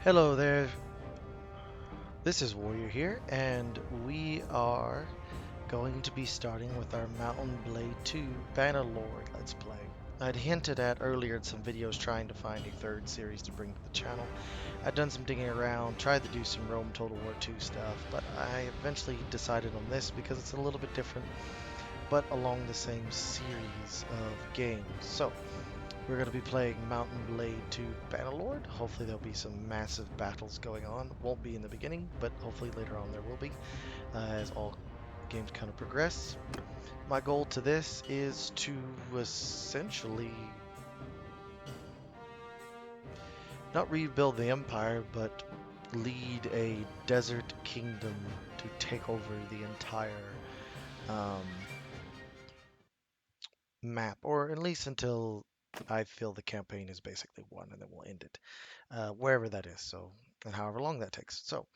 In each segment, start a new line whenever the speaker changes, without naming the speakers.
Hello there, this is Warrior here, and we are going to be starting with our Mountain Blade 2 Bannerlord Let's Play. I'd hinted at earlier in some videos trying to find a third series to bring to the channel. I'd done some digging around, tried to do some Rome Total War 2 stuff, but I eventually decided on this because it's a little bit different, but along the same series of games. So, we're going to be playing Mountain Blade 2 Bannerlord. Hopefully there'll be some massive battles going on. Won't be in the beginning, but hopefully later on there will be, as all games kind of progress. My goal to this is to essentially not rebuild the empire, but lead a desert kingdom to take over the entire um, map, or at least until I feel the campaign is basically won, and then we'll end it. Wherever that is, so and however long that takes. So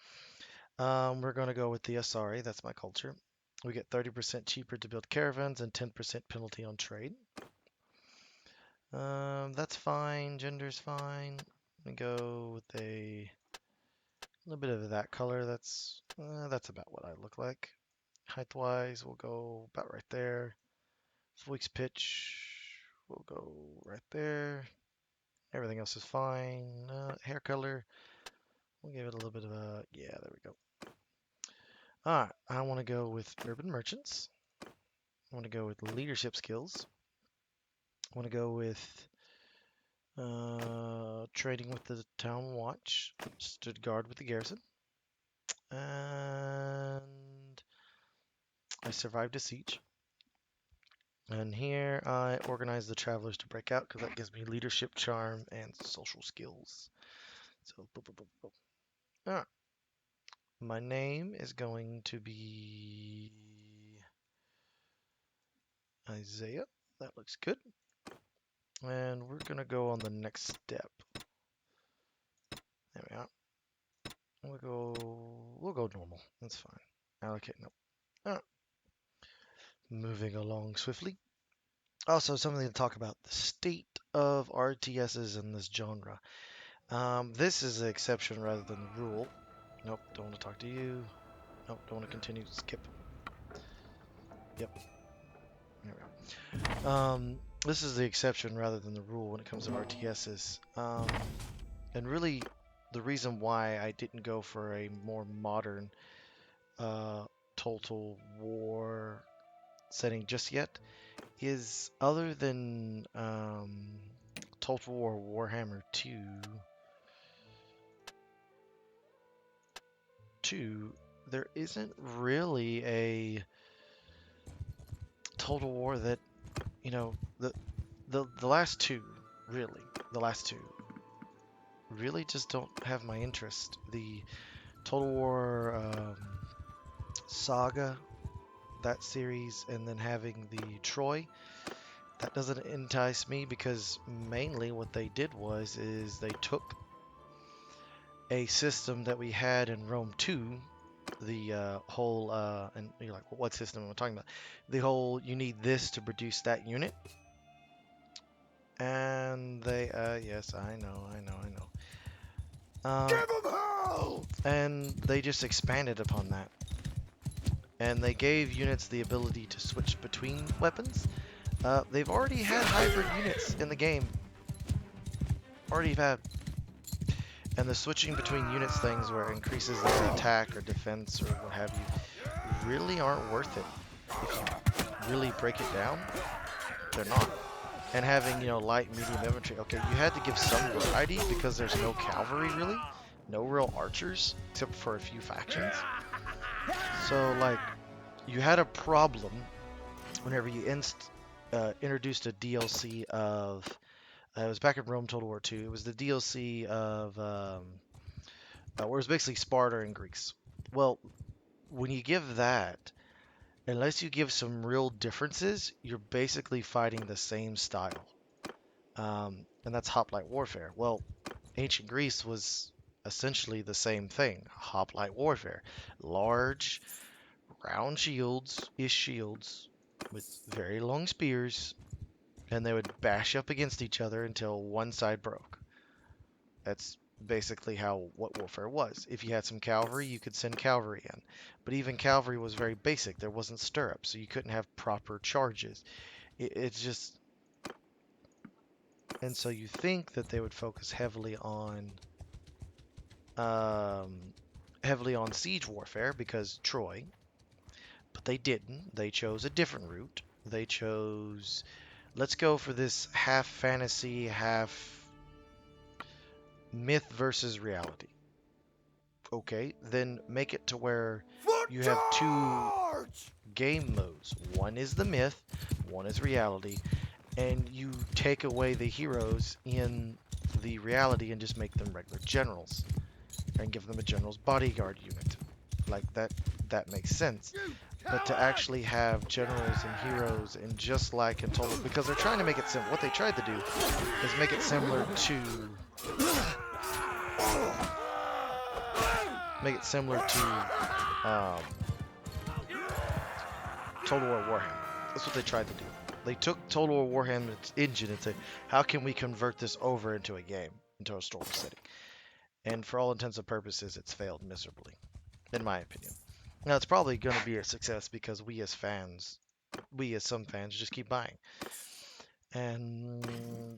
we're going to go with the Asari. That's my culture. We get 30% cheaper to build caravans and 10% penalty on trade. That's fine. Gender's fine. We go with a little bit of that color. That's about what I look like. Height-wise, we'll go about right there. Voice pitch, we'll go right there. Everything else is fine. Hair color, we'll give it a little bit of a, yeah, there we go. Alright, I want to go with urban merchants. I want to go with leadership skills. I want to go with trading with the town watch. Stood guard with the garrison. And I survived a siege. And here I organize the travelers to break out because that gives me leadership, charm, and social skills. So, boop, boop, boop, boop. Alright. My name is going to be Isaiah. That looks good. And we're going to go on the next step. There we are. We'll go normal. That's fine. Allocate, nope. Ah, moving along swiftly. Also, something to talk about the state of RTSs in this genre. This is the exception rather than the rule. Nope, don't want to talk to you. Nope, don't want to continue. Skip. Yep. There we go. This is the exception rather than the rule when it comes to RTSs. And really, the reason why I didn't go for a more modern uh, Total War setting just yet is other than Total War Warhammer 2, there isn't really a Total War that, you know, the last two, really, the last two really just don't have my interest. The Total War Saga, that series, and then having the Troy, that doesn't entice me because mainly what they did is they took a system that we had in Rome 2, the whole, and you're like, well, what system am I talking about? The whole, you need this to produce that unit. And they, yes, I know.
Give him hell!
And they just expanded upon that. And they gave units the ability to switch between weapons. They've already had hybrid units in the game. Already had. And the switching between units things where it increases their attack or defense or what have you really aren't worth it. If you really break it down, they're not. And having, light, medium infantry, okay, you had to give some variety because there's no cavalry really, no real archers, except for a few factions. So, like, you had a problem whenever you introduced a DLC of, it was back in Rome Total War 2, it was the DLC of, where it was basically Sparta and Greece. Well, when you give that, unless you give some real differences, you're basically fighting the same style. And that's hoplite warfare. Well, ancient Greece was essentially the same thing. Hoplite warfare. Large, round shields with very long spears, and they would bash up against each other until one side broke. That's basically what warfare was. If you had some cavalry, you could send cavalry in. But even cavalry was very basic. There wasn't stirrups, so you couldn't have proper charges. It's just, and so you think that they would focus um, heavily on siege warfare because Troy, but they didn't. They chose a different route. They chose, let's go for this half fantasy, half myth versus reality. Okay, then make it to where
Foot
you have two
charge!
game modes. One is the myth, one is reality, and you take away the heroes in the reality and just make them regular generals and give them a general's bodyguard unit. Like that makes sense.
You
But to
coward!
actually have generals and heroes and just like in total, because they're trying to make it simple. What they tried to do is make it similar to um, Total War Warhammer. That's what they tried to do. They took Total War Warhammer's engine and said, how can we convert this over into a game, into a historical setting? And for all intents and purposes, it's failed miserably, in my opinion. Now, it's probably going to be a success because we as some fans, just keep buying. And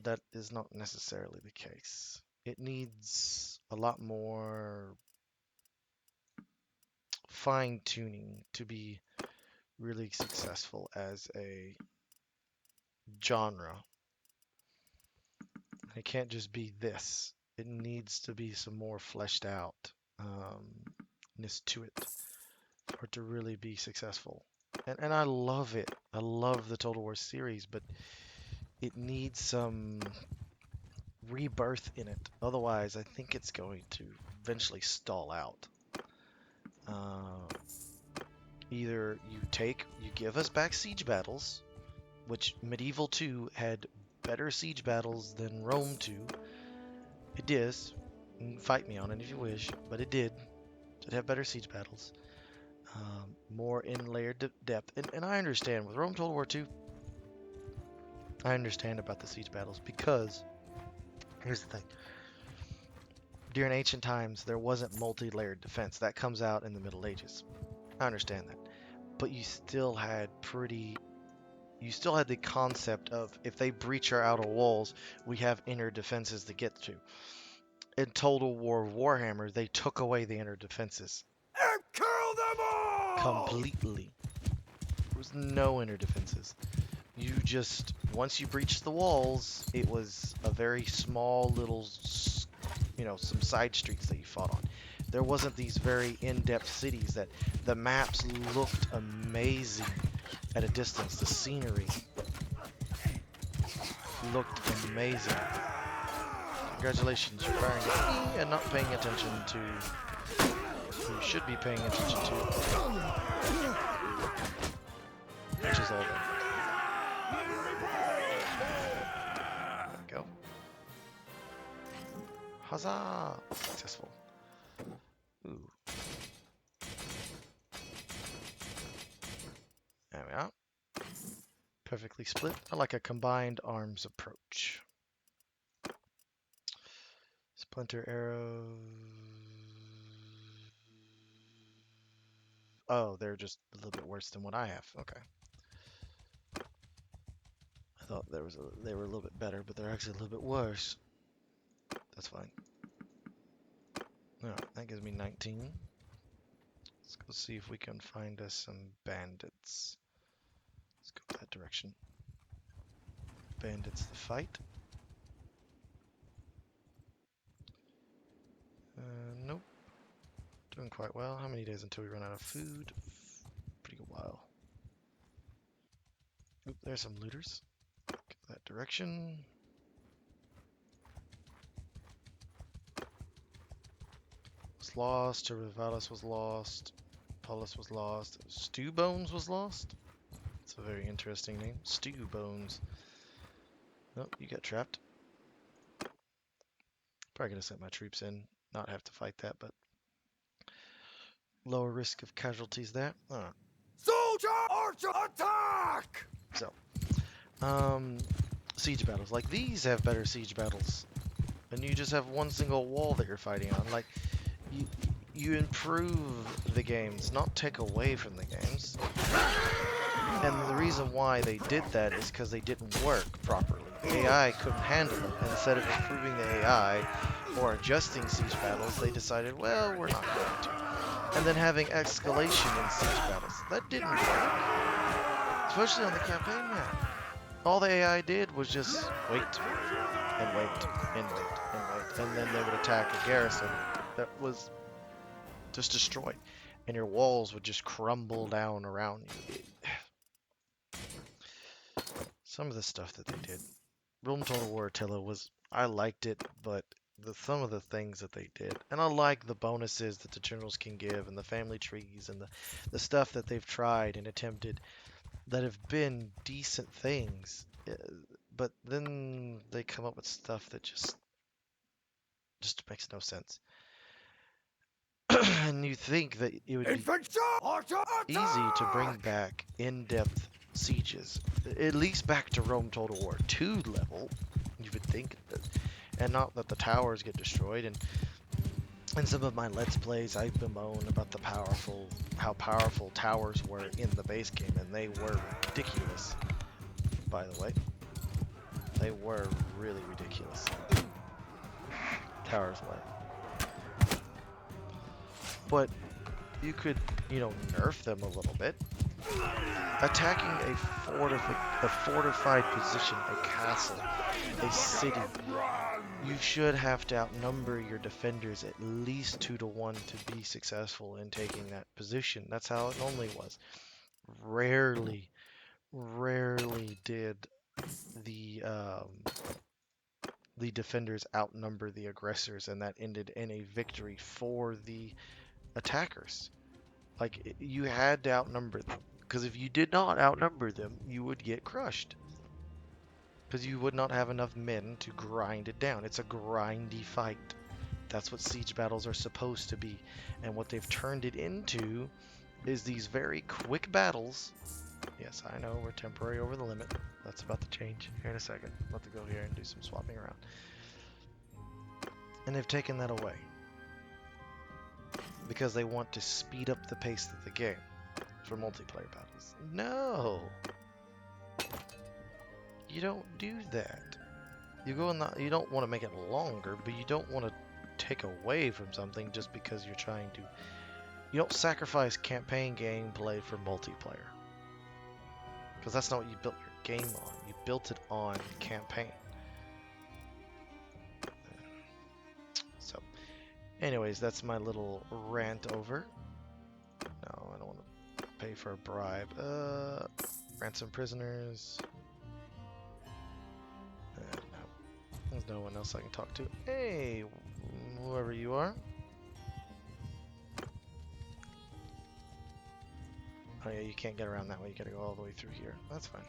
that is not necessarily the case. It needs a lot more fine tuning to be really successful as a genre. It can't just be this. It needs to be some more fleshed out ness to it for it to really be successful. And I love it. I love the Total War series, but it needs some rebirth in it. Otherwise, I think it's going to eventually stall out. Uh, Either you give us back siege battles, which Medieval 2 had better siege battles than Rome 2. It does. You can fight me on it if you wish, but it did. It had better siege battles. More in layered depth. And I understand with Rome Total War 2, I understand about the siege battles because here's the thing. During ancient times, there wasn't multi-layered defense. That comes out in the Middle Ages. I understand that. But you still had the concept of if they breach our outer walls, we have inner defenses to get to. In Total War Warhammer, they took away the inner defenses
And kill them all!
completely. There was no inner defenses. You just, once you breached the walls, it was a very small little, some side streets that you fought on. There wasn't these very in-depth cities that the maps looked amazing at a distance. The scenery looked amazing. Congratulations, you're firing at me and not paying attention to who you should be paying attention to, which is all that. There we go. Huzzah! Successful. Ooh. There we are. Perfectly split. I like a combined arms approach. Splinter arrows. Oh, they're just a little bit worse than what I have. Okay. I thought they were a little bit better, but they're actually a little bit worse. That's fine. Alright, that gives me 19. Let's go see if we can find us some bandits. Let's go that direction. Bandits to fight. Nope. Doing quite well. How many days until we run out of food? Pretty good while. Oop, there's some looters. Go that direction. Was lost. Turbivalis was lost. Paulus was lost. Stew Bones was lost. It's a very interesting name. Stew Bones. Oh, you got trapped. Probably gonna send my troops in. Not have to fight that, but lower risk of casualties there. Alright.
Soldier! Archer! Attack!
So, siege battles. Like these have better siege battles and you just have one single wall that you're fighting on. Like, you improve the games, not take away from the games. And the reason why they did that is because they didn't work properly. The AI couldn't handle it, and instead of improving the AI or adjusting siege battles, they decided, well, we're not going to. And then having escalation in siege battles. That didn't work. Especially on the campaign map. All the AI did was just wait, and wait, and wait, and wait. And then they would attack a garrison that was just destroyed. And your walls would just crumble down around you. Some of the stuff that they did. Rome Total War Attila was, I liked it, but some of the things that they did, and I like the bonuses that the generals can give, and the family trees, and the stuff that they've tried and attempted that have been decent things, but then they come up with stuff that just makes no sense. And you think that it would be easy to bring back in-depth sieges, at least back to Rome Total War 2 level, you would think, and not that the towers get destroyed. And in some of my Let's Plays, I bemoan about how powerful towers were in the base game, and they were ridiculous, by the way. They were really ridiculous. Towers were. But you could, nerf them a little bit. Attacking a fortified position, a castle, a city, you should have to outnumber your defenders at least 2 to 1 to be successful in taking that position. That's how it normally was. Rarely did the defenders outnumber the aggressors, and that ended in a victory for the attackers. Like, you had to outnumber them, because if you did not outnumber them, you would get crushed. Because you would not have enough men to grind it down. It's a grindy fight. That's what siege battles are supposed to be. And what they've turned it into is these very quick battles. Yes, I know, we're temporary over the limit. That's about to change here in a second. I'm about to go here and do some swapping around. And they've taken that away. Because they want to speed up the pace of the game for multiplayer battles. No! You don't do that. You don't want to make it longer, but you don't want to take away from something just because you're trying to. You don't sacrifice campaign gameplay for multiplayer. Because that's not what you built your game on. You built it on campaign. So, anyways, that's my little rant over. No, I don't want to pay for a bribe. Ransom prisoners. No. There's no one else I can talk to. Hey, whoever you are. Oh yeah, you can't get around that way. You gotta go all the way through here. That's fine.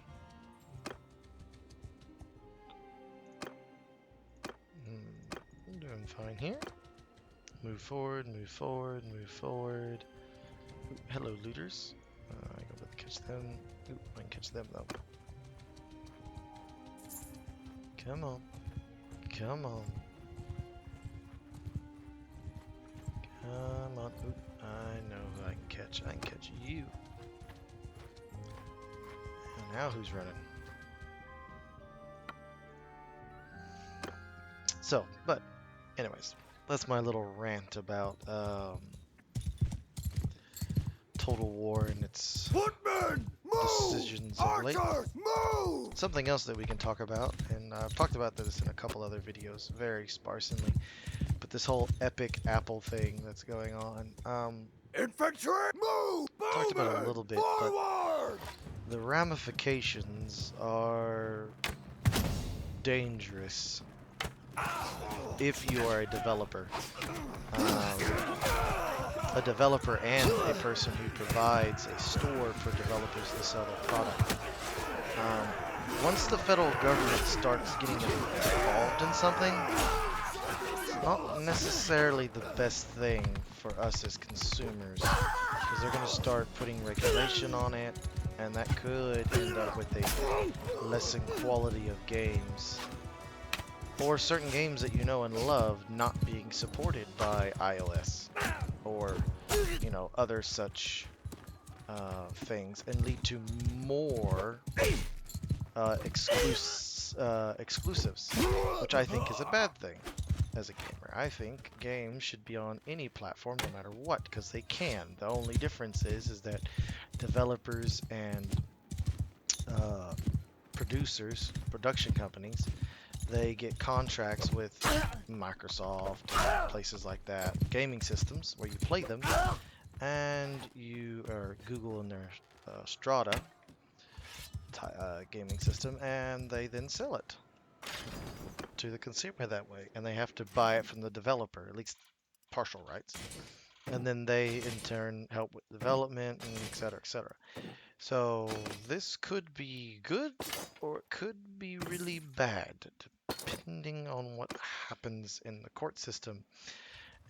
I'm doing fine here. Move forward, move forward, move forward. Ooh, hello, looters. I go about to catch them. Ooh, I can catch them though. Come on. Come on. Come on. Ooh, I know who I can catch. I can catch you. And now who's running? So, but, anyways, that's my little rant about Total War and its decisions of late. Something else that we can talk about, and I've talked about this in a couple other videos, very sparsely, but this whole epic Apple thing that's going on.
Infantry, move!
Talked about it a little bit, but the ramifications are dangerous if you are a developer. A developer and a person who provides a store for developers to sell their product. Once the federal government starts getting involved in something, it's not necessarily the best thing for us as consumers, because they're going to start putting regulation on it, and that could end up with a lessened quality of games. or certain games that you know and love not being supported by iOS or, you know, other such things, and lead to more exclusives, which I think is a bad thing as a gamer. I think games should be on any platform no matter what, because they can. The only difference is that developers and producers, production companies, they get contracts with Microsoft and places like that, gaming systems where you play them, and you or Google and their Strata gaming system, and they then sell it to the consumer that way, and they have to buy it from the developer, at least partial rights, and then they in turn help with development and et cetera, et cetera. So this could be good or it could be really bad, depending on what happens in the court system.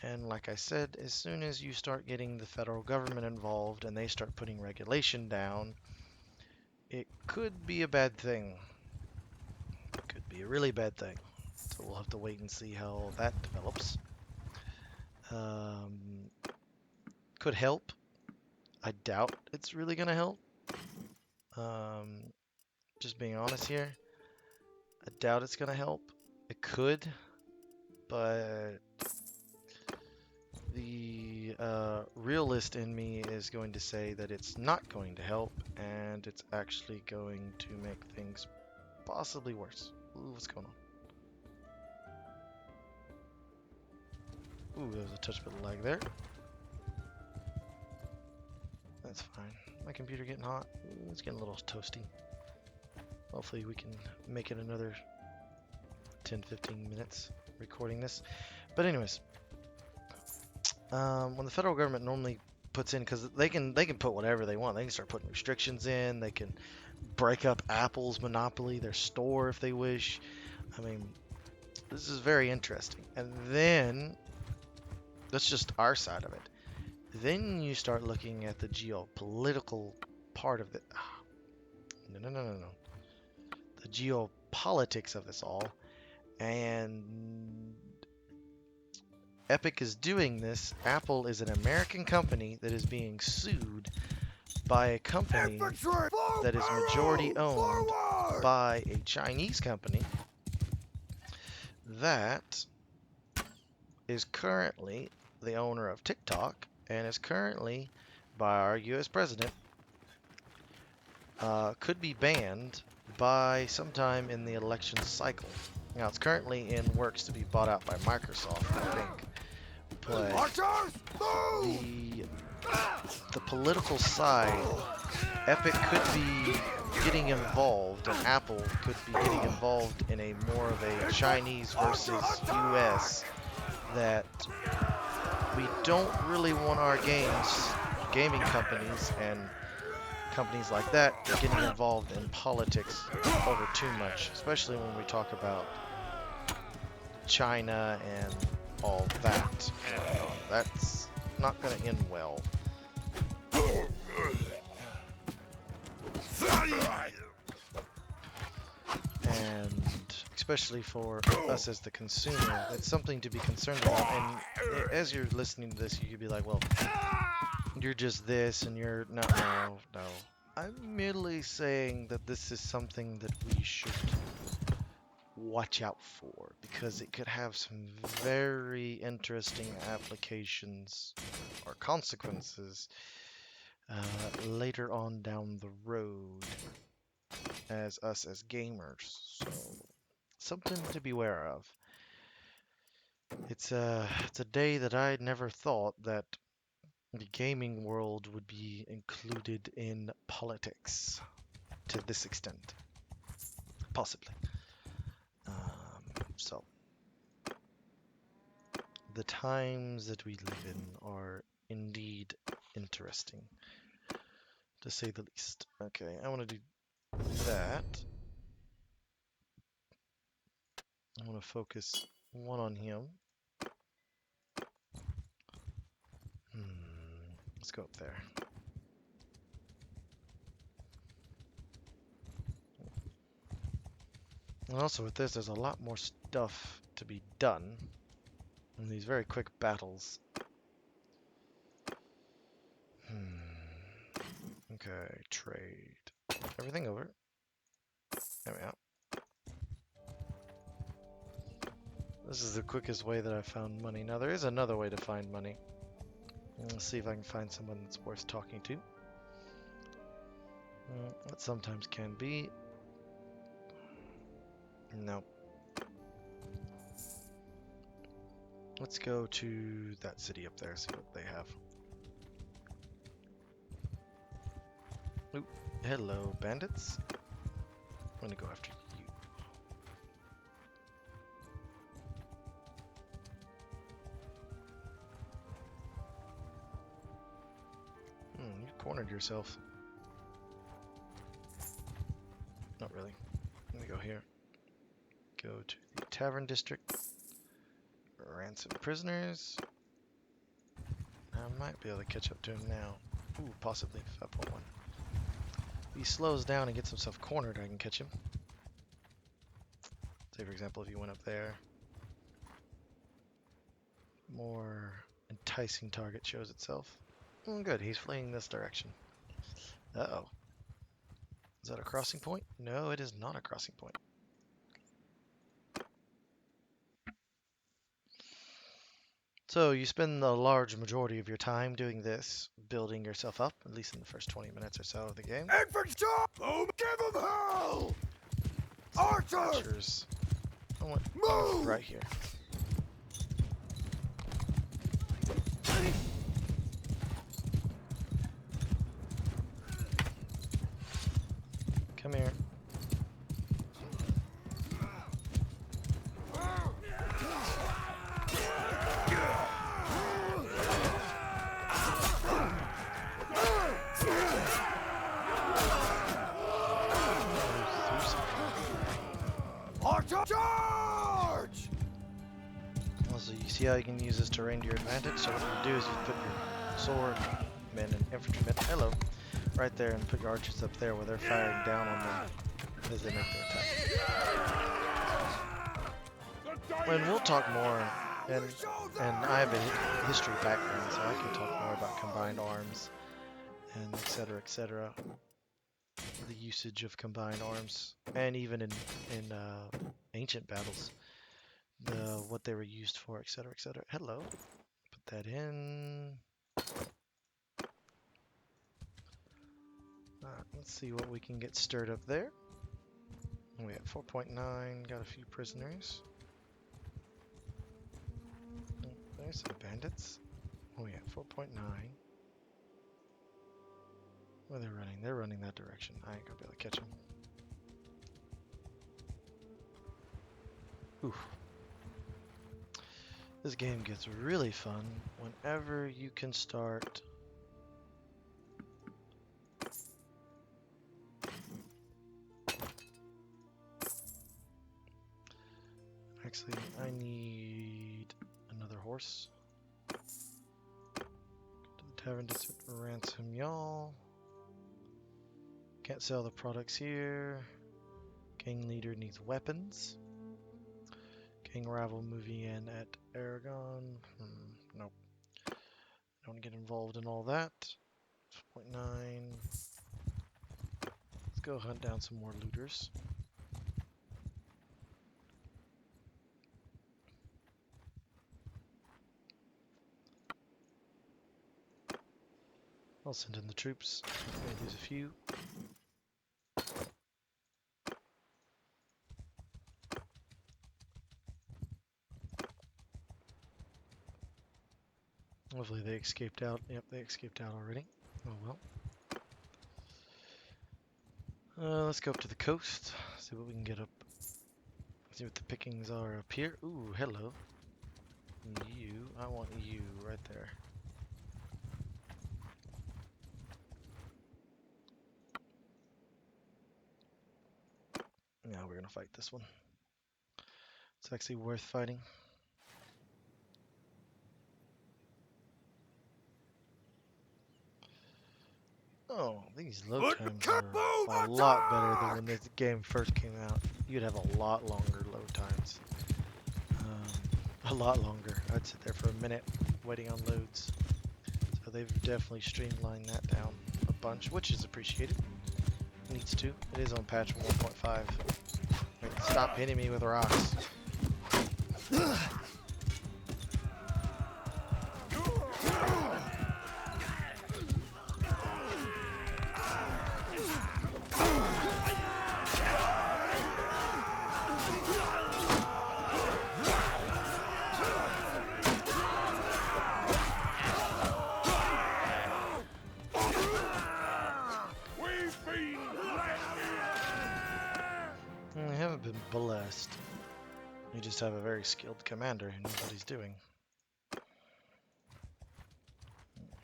And like I said, as soon as you start getting the federal government involved and they start putting regulation down, it could be a bad thing. It could be a really bad thing. So we'll have to wait and see how that develops. Could help. I doubt it's really going to help. Just being honest here, I doubt it's going to help. It could, but the realist in me is going to say that it's not going to help, and it's actually going to make things possibly worse. Ooh, what's going on? Ooh, there was a touch bit of lag there. That's fine. My computer getting hot. Ooh, it's getting a little toasty. Hopefully we can make it another 10-15 minutes recording this. But anyways, when the federal government normally puts in, because they can put whatever they want. They can start putting restrictions in. They can break up Apple's monopoly, their store, if they wish. I mean, this is very interesting. And then that's just our side of it. Then you start looking at the geopolitical part of it. No. The geopolitics of this all. And Epic is doing this. Apple is an American company that is being sued by a company that is majority owned by a Chinese company that is currently the owner of TikTok and is currently, by our US president, could be banned by sometime in the election cycle. Now, it's currently in works to be bought out by Microsoft, I think. But the political side, Epic could be getting involved, and Apple could be getting involved in a more of a Chinese versus US, that we don't really want our gaming companies and companies like that getting involved in politics over too much, especially when we talk about China and all that. That's not going to end well. And especially for us as the consumer, it's something to be concerned about. And as you're listening to this, you could be like, well, you're just this and you're no. I'm merely saying that this is something that we should watch out for, because it could have some very interesting applications or consequences later on down the road as us as gamers. So something to be aware of. It's a day that I never thought that the gaming world would be included in politics to this extent. Possibly. So, the times that we live in are indeed interesting, to say the least. Okay, I want to do that. I want to focus one on him. Let's go up there. And also with this, there's a lot more stuff to be done in these very quick battles. Okay, trade. Everything over. There we are. This is the quickest way that I've found money. Now, there is another way to find money. Let's see if I can find someone that's worth talking to. That sometimes can be. No. Let's go to that city up there, see what they have. Ooh, hello, bandits. I'm gonna go after you. You cornered yourself. Not really. Let me go here. Go to the Tavern District. Ransom prisoners. I might be able to catch up to him now. Ooh, possibly 5.1. If he slows down and gets himself cornered, I can catch him. Say, for example, if he went up there. More enticing target shows itself. Good, he's fleeing this direction. Uh-oh. Is that a crossing point? No, it is not a crossing point. So you spend the large majority of your time doing this, building yourself up, at least in the first 20 minutes or so of the game.
Infantry! Oh, give them hell! Archers!
I want
Move!
right here. Come here.
Charge!
Also, you see how you can use this to Reindeer Advantage? So what you do is you put your swordmen and infantrymen, hello, right there, and put your archers up there where they're firing down on them as they make their attack. And we'll talk more, and I have a history background, so I can talk more about combined arms, and etc. The usage of combined arms, and even in ancient battles, what they were used for, etc. Hello, put that in. Let's see what we can get stirred up there. We have 4.9, got a few prisoners. There's some bandits. Oh yeah, 4.9. Where are they running? They're running that direction. I ain't gonna be able to catch them. Oof. This game gets really fun whenever you can start actually, I need another horse. Go to the tavern to ransom y'all. Can't sell the products here. Gang leader needs weapons. Gang rival moving in at Aragon. Nope. Don't get involved in all that. 0.9. Let's go hunt down some more looters. I'll send in the troops. Maybe lose a few. Hopefully they escaped out. Yep, they escaped out already. Oh well. Let's go up to the coast. See what we can get up. See what the pickings are up here. Ooh, hello. You. I want you right there. Now we're gonna fight this one. It's actually worth fighting. Oh, these load times are a lot better than when this game first came out. You'd have a lot longer load times. a lot longer. I'd sit there for a minute waiting on loads. So they've definitely streamlined that down a bunch, which is appreciated. Needs to. It is on patch 1.5. Wait, stop hitting me with rocks. I haven't been blessed. You just have a very skilled commander who knows what he's doing.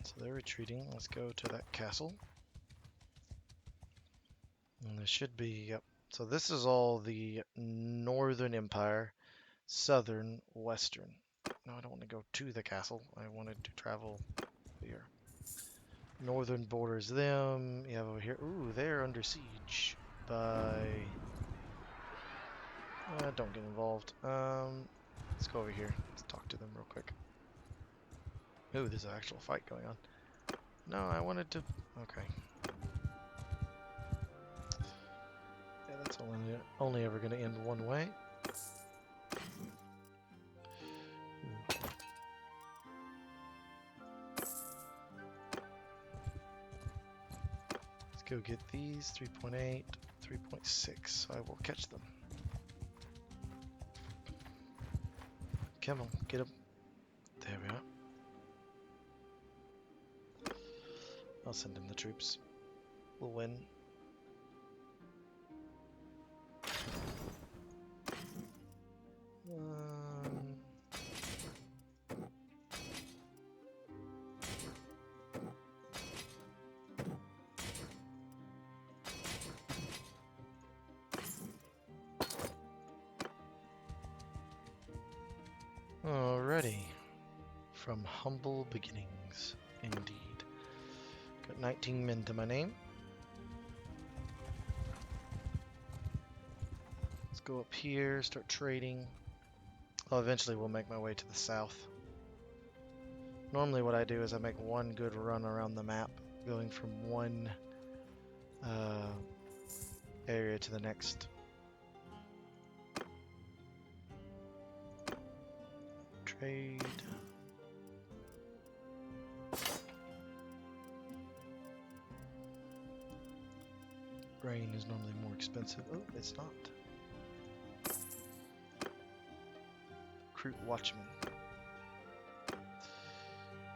So they're retreating. Let's go to that castle. And there should be, yep. So this is all the Northern Empire, Southern, Western. No, I don't want to go to the castle. I wanted to travel here. Northern borders them. You have over here. Ooh, they're under siege by... don't get involved. Let's go over here. Let's talk to them real quick. Ooh, there's an actual fight going on. No, I wanted to... Okay. Yeah, that's only ever going to end one way. Let's go get these. 3.8, 3.6. I will catch them. Come on, get them. There we are. I'll send him the troops. We'll win. Alrighty. From humble beginnings, indeed. Got 19 men to my name. Let's go up here, start trading. Well, eventually we'll make my way to the south. Normally what I do is I make one good run around the map, going from one area to the next. Trade. Grain is normally more expensive. Oh, it's not. Recruit Watchman.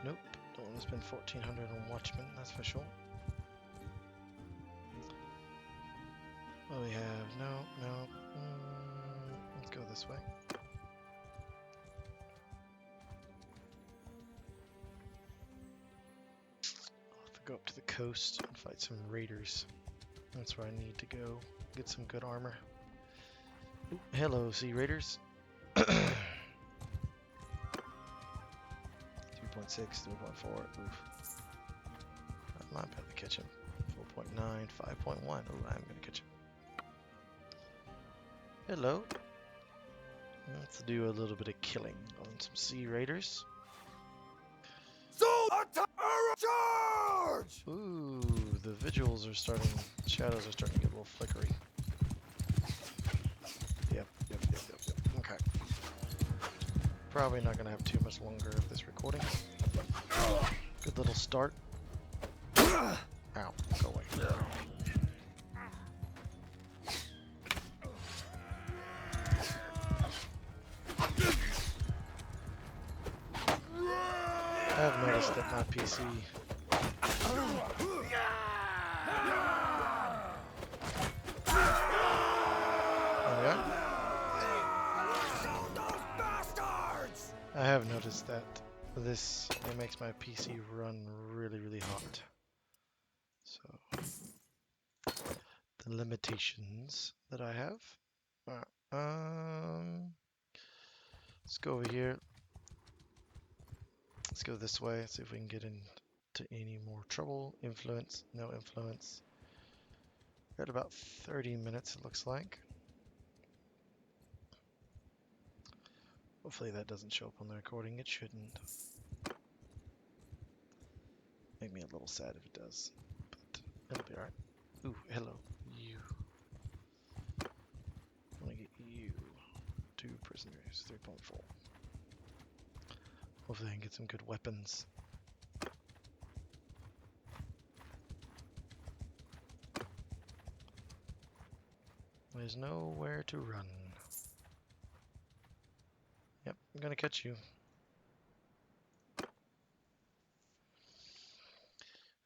Nope, don't want to spend 1,400 on Watchmen, that's for sure. What do we have? No. Let's go this way. I'll have to go up to the coast and fight some raiders. That's where I need to go. Get some good armor. Ooh, hello, sea raiders. 3.6, 3.4. Oof. I might be able to catch him. 4.9, 5.1. Oh, I'm going to catch him. Hello. Let's do a little bit of killing on some sea raiders.
Charge!
Ooh, the vigils are starting, shadows are starting to get a little flickery. Yep. Okay. Probably not going to have too much longer of this recording. Good little start. Ow, go away. I've noticed that my PC I have noticed that it makes my PC run really hot. So the limitations that I have. Let's go over here. Let's go this way, see if we can get into any more trouble. Influence, no influence. We're at about 30 minutes, it looks like. Hopefully that doesn't show up on the recording. It shouldn't. Make me a little sad if it does, but it'll be alright. Ooh, hello. You. I want to get you. 2 prisoners. 3.4. Hopefully I can get some good weapons. There's nowhere to run. Yep, I'm gonna catch you.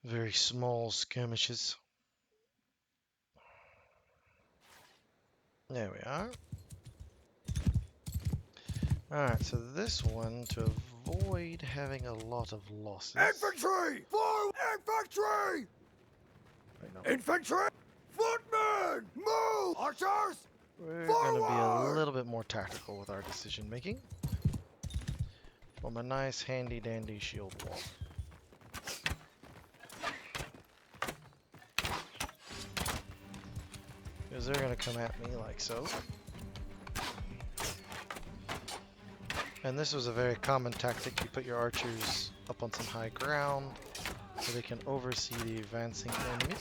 Very small skirmishes. There we are. Alright, so this one, to avoid having a lot of losses...
Infantry! Forward! Infantry!
Wait, no.
Infantry! Footmen! Move! Archers!
We're going to be a
Forward!
little bit more tactical with our decision making. Form a nice handy dandy shield wall. Because they're going to come at me like so. And this was a very common tactic. You put your archers up on some high ground so they can oversee the advancing enemy.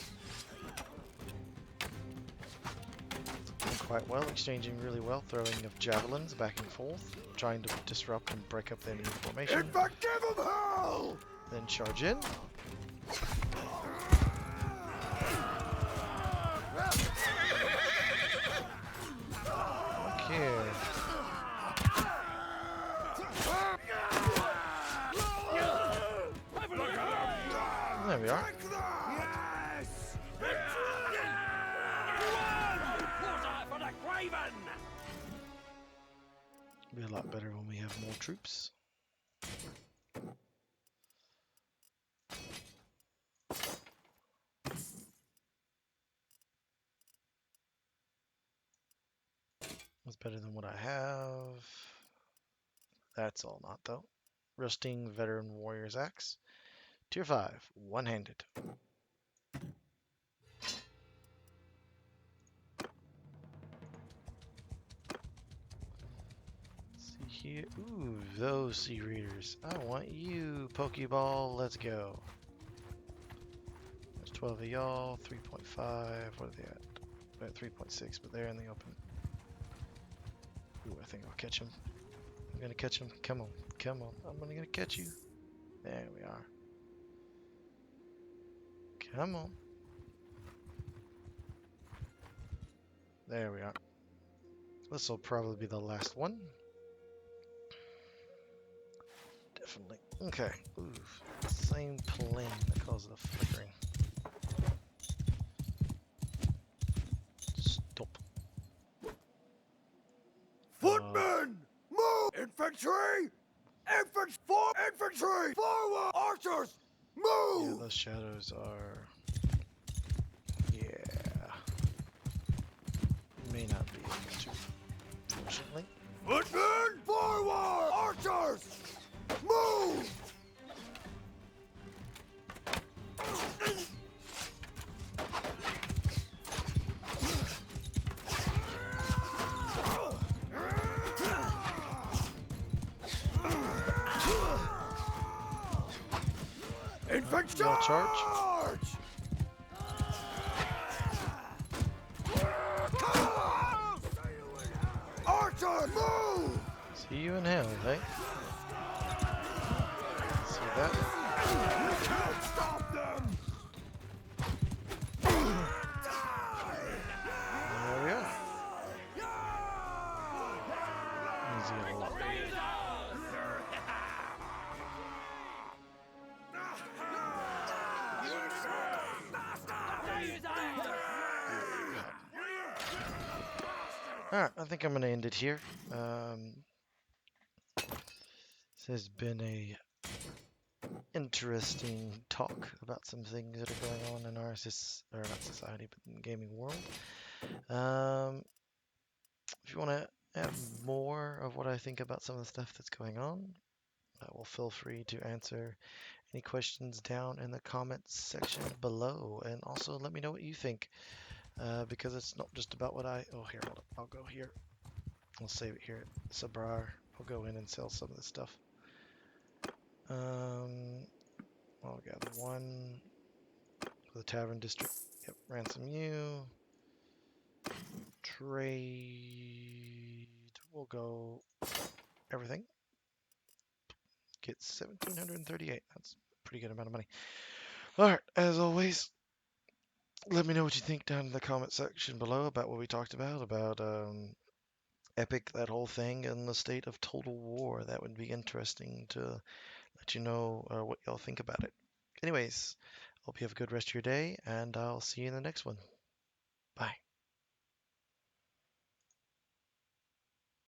Doing quite well, exchanging really well, throwing of javelins back and forth, trying to disrupt and break up the enemy formation.
In fact, give them hell!
Then charge in. Look here. There we are.
Yes!
Be a lot better when we have more troops. That's better than what I have. That's all not though. Rusting Veteran Warrior's Axe. Tier 5, one-handed. See here. Ooh, those sea readers. I want you, Pokeball. Let's go. There's 12 of y'all. 3.5. What are they at? They're at 3.6, but they're in the open. Ooh, I think I'll catch him. I'm gonna catch him. Come on. Come on. I'm gonna catch you. There we are. Come on. There we are. This will probably be the last one. Definitely. Okay. Ooh, same plane that caused the flickering. Stop.
Footmen! Move! Infantry! Infantry! Forward! Archers!
Yeah,
Move!
those shadows are... Yeah. May not be able to, fortunately.
Footmen! Forward! Archers! Move! Infantry!
Y'all charge.
Archer, move!
See you in hell, eh? See that?
You can't stop them!
There we are. Easy a lot. Alright, I think I'm going to end it here. This has been a interesting talk about some things that are going on in our or not society, but in the gaming world. If you want to have more of what I think about some of the stuff that's going on, well, feel free to answer any questions down in the comments section below, and also let me know what you think. Because it's not just about what oh, here, hold up. I'll go here. I'll save it here at Sabrar. I'll go in and sell some of this stuff. I'll gather one for the tavern district. Yep, ransom you. Trade. We'll go everything. Get 1,738. That's a pretty good amount of money. All right, as always, let me know what you think down in the comment section below about what we talked about Epic, that whole thing, and the state of total war. That would be interesting to let you know what y'all think about it. Anyways, hope you have a good rest of your day, and I'll see you in the next one. Bye.